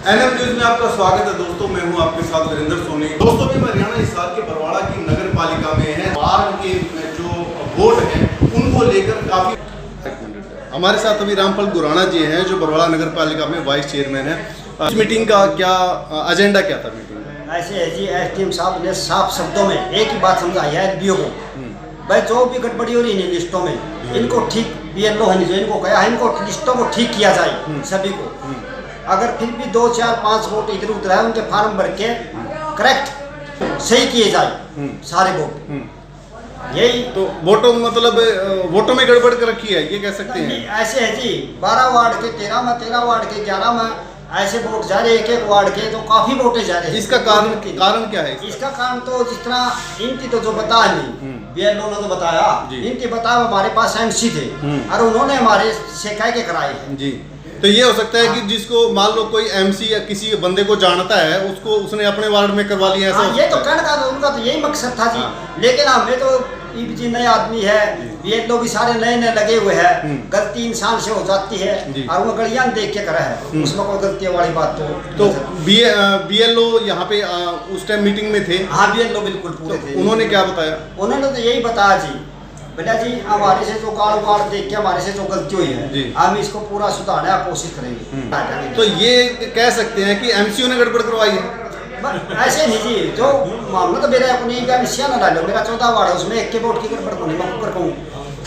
NM news में आपका स्वागत है दोस्तों। मैं हूं आपके साथ वीरेंद्र सोनी। दोस्तों भी हरियाणा हिसार के बरवाड़ा की नगर पालिका में है। बाहर के जो वोट हैं उनको लेकर काफी हमारे साथ अभी रामपाल गुराना जी हैं जो बरवाड़ा नगर पालिका में वाइस चेयरमैन है। इस मीटिंग का क्या एजेंडा क्या था मीटिंग में? ऐसे है जी, एसडीएम साहब ने साफ शब्दों में एक ही बात समझाई है एलबीओ को, भाई जो भी गड़बड़ी हो रही है लिस्टों में इनको ठीक बीएलओ है जो इनको कहा है इनको लिस्टों को ठीक किया जाए सभी को। अगर फिर भी 2, 4, 5 वोट इधर उधर है उनके फार्म भर के करेक्ट सही किए जाए सारे वोट। यही तो वोटों मतलब वोटों में गड़बड़ कर रखी है ये कह सकते हैं। ऐसे है जी, 12 वार्ड के 13 में, 13 वार्ड के 11 में ऐसे वोट जा रहे एक वार्ड के, तो काफी वोटे जा रहे हैं। इसका कारण क्या है? इसका कारण तो जिस तरह इनकी तो जो बता नहीं बीएलओ ने तो बताया, इनके बताया हमारे पास एमसी थे और उन्होंने हमारे से कह के कराए हैं जी। तो ये हो सकता है कि जिसको मान लो कोई एमसी या किसी बंदे को जानता है उसको उसने अपने वार्ड में करवा लिया ऐसा। ये तो कहने का उनका तो यही मकसद था जी। लेकिन हमें तो जी नए आदमी है, बीएलओ भी सारे नए नए लगे हुए हैं, गलती इंसान से हो जाती है और वो गलियां देख के करा है, उसमें कोई गलती वाली बात तो बीएलओ यहाँ पे उस टाइम मीटिंग में थे। हाँ बीएलओ बिल्कुल पूरे थे। उन्होंने क्या बताया? उन्होंने तो यही बताया जी, भैया जी हमारे से जो कारोबार देख के हमारे से जो गलती हुई है हम इसको पूरा सुधारने की कोशिश करेंगे। तो ये कह सकते हैं कि एमसीओ ने गड़बड़ करवाई है? ऐसे नहीं जी, जो मामला तो मेरा अपनी ना डालो, मेरा 14 वार्ड है उसमें एक के वोट की गड़बड़ को नहीं मैं कर कहूँ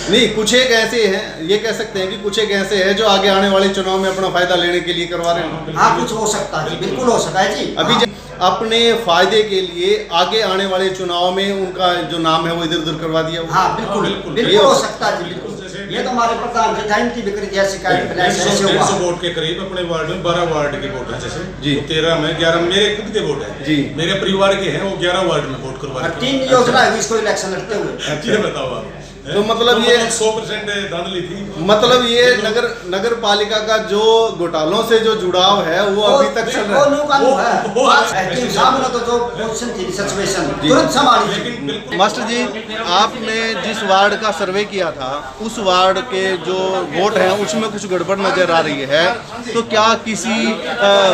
नहीं। कुछ एक ऐसे हैं, ये कह सकते हैं कि कुछ एक ऐसे हैं जो आगे आने वाले चुनाव में अपना फायदा लेने के लिए करवा रहे हैं। हाँ कुछ हो सकता है, बिल्कुल हो सकता है जी। अभी अपने फायदे के लिए आगे आने वाले चुनाव में उनका जो नाम है वो इधर उधर करवा दिया। हाँ बिल्कुल हो सकता है जी, बिल्कुल। ये तो हमारे प्रधान जी टाइम की बिक्री जैसे शिकायत 150 वोट के करीब अपने वार्ड में 12 वार्ड के वोट है जैसे जी, 13 में 11 मेरे खुद के वोट है जी, मेरे परिवार के हैं वो 11 वार्ड में वोट करवा रहे हैं। 3 योजना है इसको इलेक्शन लड़ते हुए। ये बताओ आप, तो मतलब ये 100% धांधली थी। मतलब ये नगर पालिका का जो घोटालों से जो जुड़ाव है वो अभी तक चल रहा है। मास्टर जी, आपने जिस वार्ड का सर्वे किया था उस वार्ड के जो वोट हैं उसमें कुछ गड़बड़ नजर आ रही है, तो क्या किसी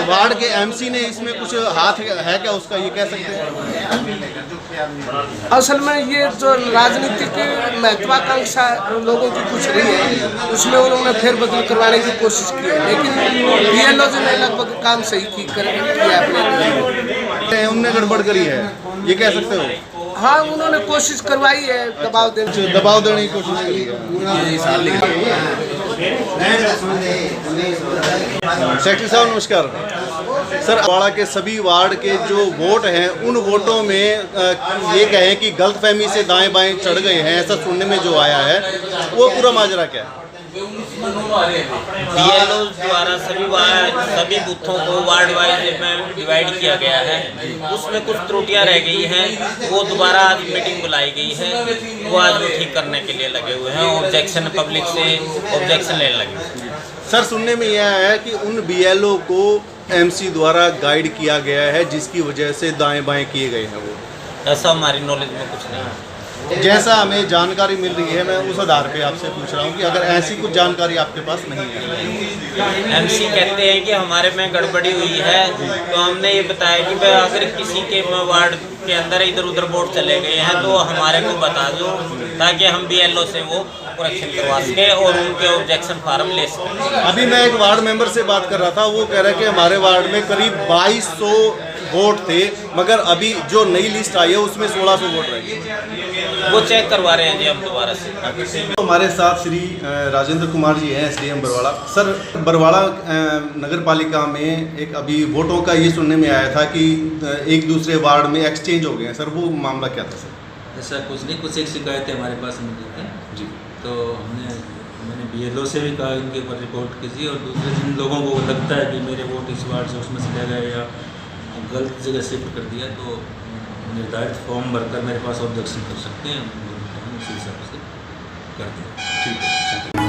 वार्ड के एमसी ने इसमें कुछ हाथ है क्या उसका, ये कह सकते हैं? असल में ये जो राजनीतिक महत्वाकांक्षा लोगों की कुछ रही है उसमें उन्होंने फेरबदल करवाने की कोशिश की है, लेकिन बीएलओ ने लगभग काम सही किया अपने। उनने गड़बड़ करी है ये कह सकते हो? हाँ उन्होंने कोशिश करवाई है, दबाव देने की कोशिश करी है। सेक्रेटरी साहब नमस्कार सर। बरवाड़ा के सभी वार्ड के जो वोट हैं उन वोटों में ये कहें कि गलतफहमी से दाएं बाएं चढ़ गए हैं, ऐसा सुनने में जो आया है वो पूरा माजरा क्या है? बीएलओ द्वारा सभी बूथों को वार्ड वाइज में डिवाइड किया गया है, उसमें कुछ त्रुटियां रह गई हैं, वो दोबारा आज मीटिंग बुलाई गई है, वो आज वो ठीक करने के लिए लगे हुए हैं। ऑब्जेक्शन पब्लिक से ऑब्जेक्शन लेने लगे। सर सुनने में यह आया है कि उन बीएलओ को एमसी द्वारा गाइड किया गया है जिसकी वजह से दाएं बाएं किए गए हैं। वो ऐसा हमारी नॉलेज में कुछ नहीं है। जैसा हमें जानकारी मिल रही है मैं उस आधार पे आपसे पूछ रहा हूँ कि अगर ऐसी कुछ जानकारी आपके पास नहीं है। एमसी कहते हैं कि हमारे में गड़बड़ी हुई है, तो हमने ये बताया कि भाई अगर किसी के वार्ड के अंदर इधर उधर वोट चले गए हैं तो हमारे को बता दो ताकि हम बीएलओ से वो करेक्शन करवा सके और उनके ऑब्जेक्शन फार्म ले सकें। अभी मैं एक वार्ड मेंबर से बात कर रहा था, वो कह रहा है कि हमारे वार्ड में करीब 2200 वोट थे, मगर अभी जो नई लिस्ट आई है उसमें 1600 वोट रहे। वो चेक करवा रहे हैं जी हम दोबारा से। हमारे साथ श्री राजेंद्र कुमार जी हैं, एसडीएम बरवाड़ा। सर बरवाड़ा नगर पालिका में एक अभी वोटों का ये सुनने में आया था कि एक दूसरे वार्ड में एक्सचेंज हो गए हैं, सर वो मामला क्या था? सर ऐसा कुछ नहीं, कुछ एक शिकायतें हमारे पास मिली थी जी, तो मैंने बीएलओ से भी कहा इनके ऊपर रिपोर्ट कीजिए, और दूसरे जिन लोगों को लगता है कि मेरे वोट इस वार्ड से उसमें चले गए या गलत जगह शिफ्ट कर दिया तो निर्धारित फॉर्म भरकर मेरे पास ऑब्जेक्शन कर सकते हैं, उसी हिसाब से कर दें। ठीक है।